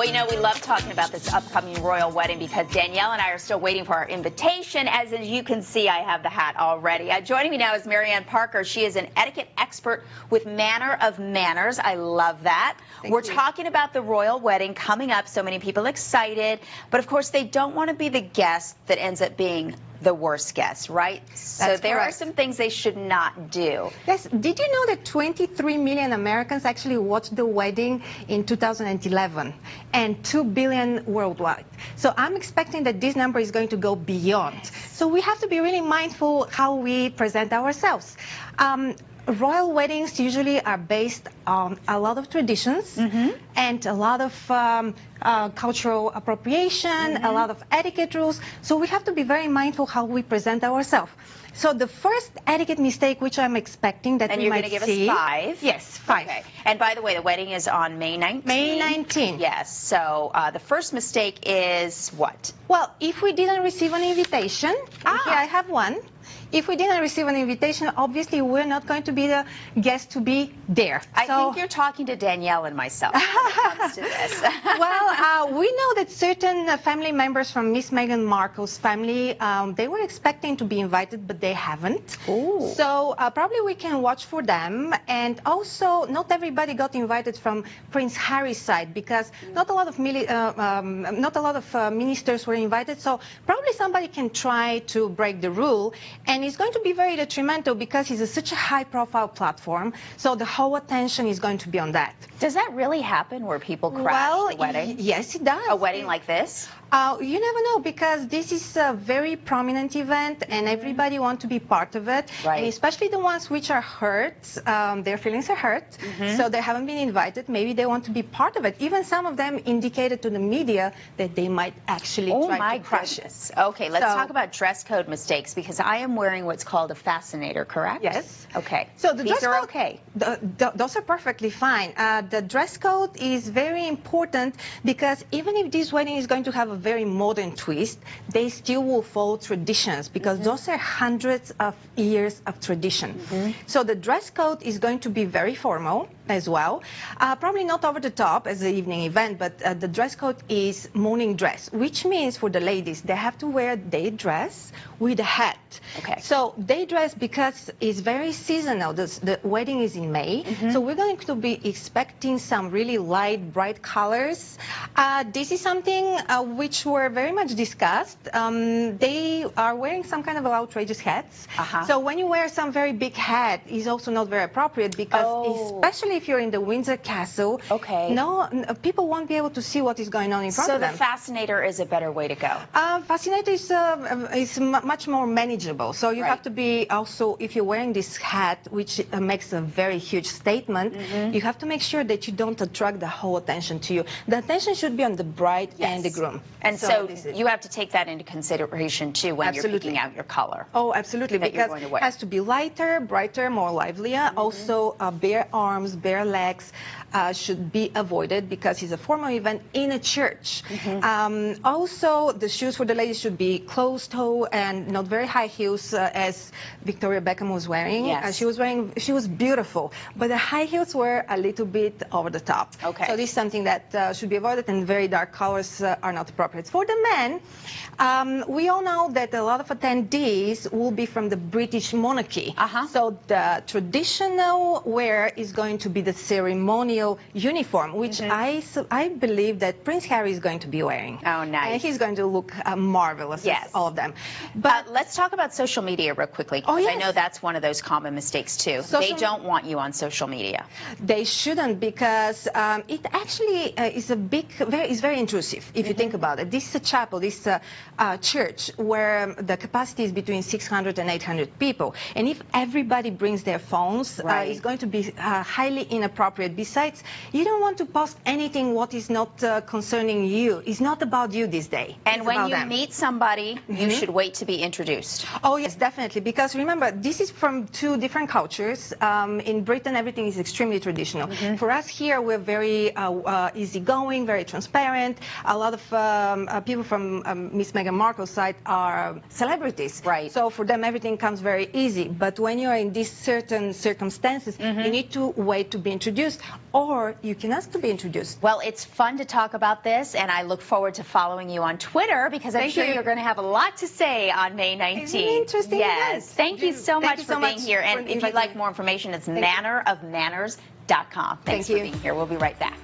Well, you know, we love talking about this upcoming royal wedding because Danielle and I are still waiting for our invitation. As you can see, I have the hat already. Joining me now is Maryanne Parker. She is an etiquette expert with Manner of Manners. I love that. We're talking about the royal wedding coming up. So many people excited. But, of course, they don't want to be the guest that ends up being the worst guest, right? So there are some things they should not do. Yes. Did you know that 23 million Americans actually watched the wedding in 2011 and 2 billion worldwide? So I'm expecting that this number is going to go beyond. So we have to be really mindful how we present ourselves. Royal weddings usually are based on a lot of traditions and a lot of cultural appropriation, a lot of etiquette rules. So we have to be very mindful how we present ourselves. So the first etiquette mistake which I'm expecting that we might see... And you're going to give us 5? Yes, 5. Okay. And by the way, the wedding is on May 19th? May 19th. Yes. So the first mistake is what? Well, if we didn't receive an invitation, here I have one. If we didn't receive an invitation, obviously we're not going to be the guest to be there. I think you're talking to Danielle and myself when it comes to this. Well, we know that certain family members from Miss Meghan Markle's family, they were expecting to be invited, but they haven't. Ooh. So probably we can watch for them. And also, not everybody got invited from Prince Harry's side because not a lot of ministers were invited. So probably somebody can try to break the rule. And it's going to be very detrimental because it's such a high-profile platform, so the whole attention is going to be on that. Does that really happen where people crash the wedding? Yes, it does. A wedding like this? You never know because this is a very prominent event and everybody wants to be part of it. Right. And especially the ones which are hurt, their feelings are hurt, so they haven't been invited. Maybe they want to be part of it. Even some of them indicated to the media that they might actually try to crash it. Okay, let's talk about dress code mistakes because I am wearing what's called a fascinator, correct? Yes. Okay. So the These are okay. Those are perfectly fine. The dress code is very important because even if this wedding is going to have a very modern twist, they still will follow traditions because those are hundreds of years of tradition. So the dress code is going to be very formal as well. Probably not over the top as the evening event, but the dress code is morning dress, which means for the ladies, they have to wear day dress with a hat. Okay. So day dress, because it's very seasonal, the wedding is in May, so we're going to be expecting some really light, bright colors. This is something which were very much discussed. They are wearing some kind of outrageous hats. So when you wear some very big hat, it's also not very appropriate because especially if you're in the Windsor Castle, people won't be able to see what is going on in front of them. So the fascinator is a better way to go. Fascinator is much more manageable. So you have to be also, if you're wearing this hat, which makes a very huge statement, you have to make sure that you don't attract the whole attention to you. The attention should be on the bride and the groom. And so you have to take that into consideration too when you're picking out your color. Oh, absolutely, because it has to be lighter, brighter, more livelier. Also, bare arms, bare legs should be avoided because it's a formal event in a church. Also, the shoes for the ladies should be closed-toe and not very high heels as Victoria Beckham was wearing. She was beautiful, but the high heels were a little bit over the top. Okay. So this is something that should be avoided, and very dark colors are not appropriate. For the men, we all know that a lot of attendees will be from the British monarchy. So the traditional wear is going to be the ceremonial uniform, which I believe that Prince Harry is going to be wearing. Oh, nice. And he's going to look marvelous, all of them. But let's talk about social media real quickly, because I know that's one of those common mistakes too. They don't want you on social media. They shouldn't, because it actually is very intrusive if you think about it. This is a chapel, this is a church where the capacity is between 600 and 800 people. And if everybody brings their phones, it's going to be highly inappropriate. Besides, you don't want to post anything what is not concerning you. It's not about you this day. And when you meet somebody, you should wait to be introduced. Oh, yes, definitely. Because remember, this is from two different cultures. In Britain, everything is extremely traditional. For us here, we're very easygoing, very transparent. A lot of people from Miss Meghan Markle's side are celebrities. Right. So for them, everything comes very easy. But when you're in these certain circumstances, you need to wait wait to be introduced, or you can ask to be introduced. Well, it's fun to talk about this, and I look forward to following you on Twitter because I'm sure you're going to have a lot to say on May 19th. It's an interesting event. Thank you so much for being here. And if you'd like more information, it's mannerofmanners.com. Thanks for being here. We'll be right back.